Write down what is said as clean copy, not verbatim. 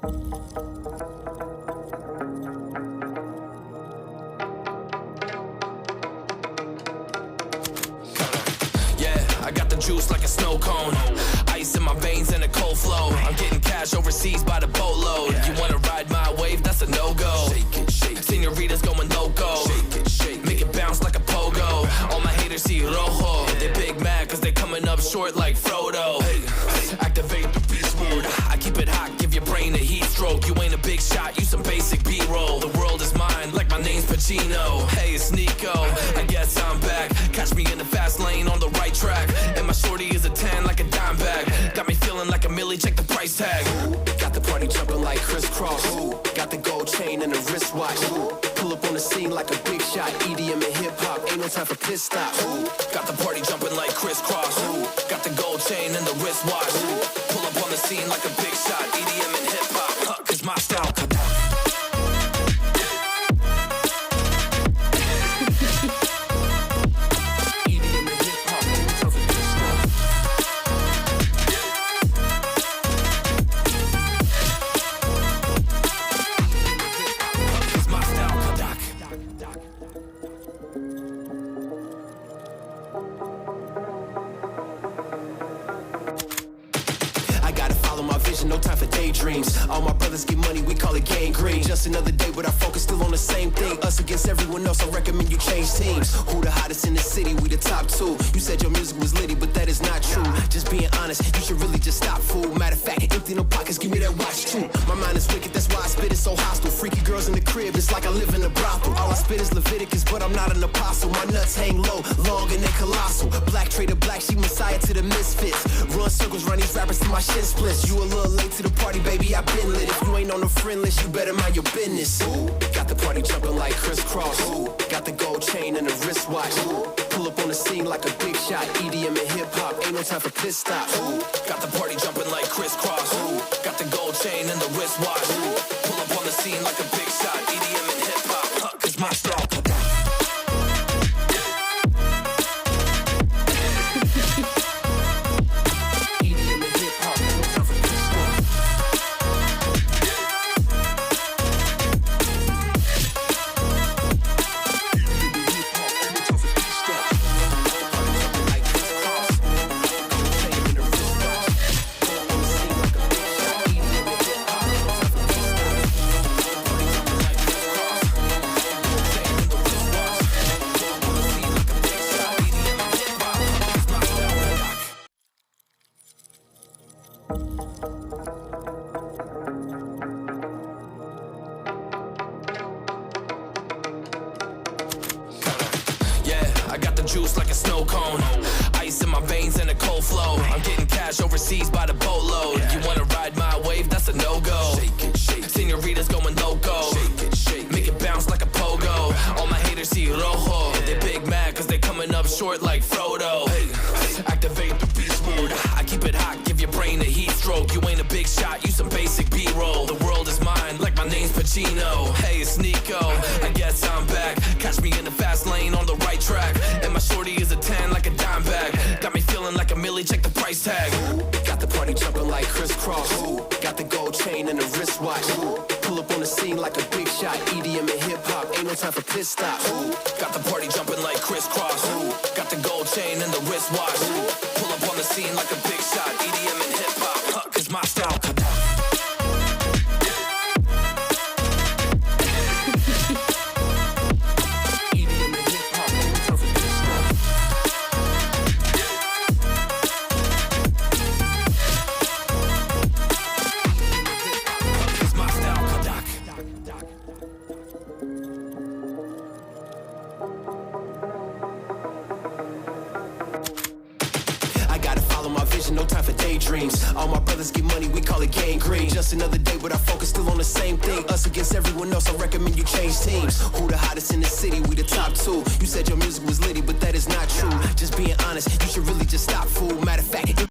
I got the juice like a snow cone. Ice in my veins and a cold flow. I'm getting cash overseas by the boatload. You wanna ride my wave? That's a no-go. Senoritas going loco. Make it bounce like a pogo. All my haters see rojo. They big mad cause they coming up short like Frodo. Activate the beast mode. I keep it hot, give your brain a heat stroke. You ain't a big shot, you some basic B-roll. The world is mine like my name's Pacino. Hey, it's Nico, I guess I'm back. Catch me in the fast lane on the right track. And my shorty is a 10 like a dime bag. Got me feeling like a milli, check the price tag. Got the party jumping like crisscross. Got the gold chain and the wristwatch. Pull up on the scene like a big shot. EDM and hip-hop, ain't no time for pit stops. Got the party jumping like crisscross. Got the gold chain and the wristwatch. Pull up on the scene like a big shot. EDM and hip-hop, cause my style. No time for daydreams. All my brothers get money, we call it gangrene. Just another day, but our focus still on the same thing. Us against everyone else, I recommend you change teams. Who the hottest in the city? We the top two. You said your music was litty, but that is not true. Just being honest, you should really just stop, fool. Matter of fact, empty no pockets, give me that watch too. My mind is wicked, that's why I spit it so hostile. Freaky girls in the crib, it's like I live in a brothel. All I spit is Leviticus, but I'm not an apostle. My nuts hang low, long and they colossal. Black trader black, she messiah to the misfits. Run circles, run these rappers till my shit splits. You a little late to the party, baby, I been lit. If you ain't on the friend list, you better mind your business. Got the party jumping like crisscross. Got the gold chain and the wristwatch. Pull up on the scene like a big shot. EDM and hip-hop, ain't no time for pit stops. Got the party jumping like crisscross. Got the gold chain and the wristwatch. Pull up on the scene like a big shot. EDM and hip-hop, cause my style. I got the juice like a snow cone. Ice in my veins and a cold flow. I'm getting cash overseas by the boatload. You wanna ride my wave? That's a no-go. Senoritas going loco. Make it bounce like a pogo. All my haters see rojo. They big mad cause they coming up short like Frodo. Activate the beast mode. I keep it hot, give your brain a heat stroke. You ain't a big shot, you some basic B-roll. The world is mine like my name's Pacino. Hey, it's Nico, I guess I'm back. Catch me in the fast lane on the right track. And my shorty is a 10 like a dime bag. Got me feeling like a milli, check the price tag. Got the party jumping like crisscross. Got the gold chain and the wristwatch. Pull up on the scene like a big shot. EDM and hip-hop, ain't no time for pit stops. Got the party jumping like crisscross. Got the gold chain and the wristwatch. Pull up on the scene like a big shot. EDM and hip-hop, cause my style. No time for daydreams. All my brothers get money, we call it gangrene. Just another day, but our focus still on the same thing. Us against everyone else, I recommend you change teams. Who the hottest in the city? We the top two. You said your music was litty, but that is not true. Just being honest, you should really just stop, fool. Matter of fact,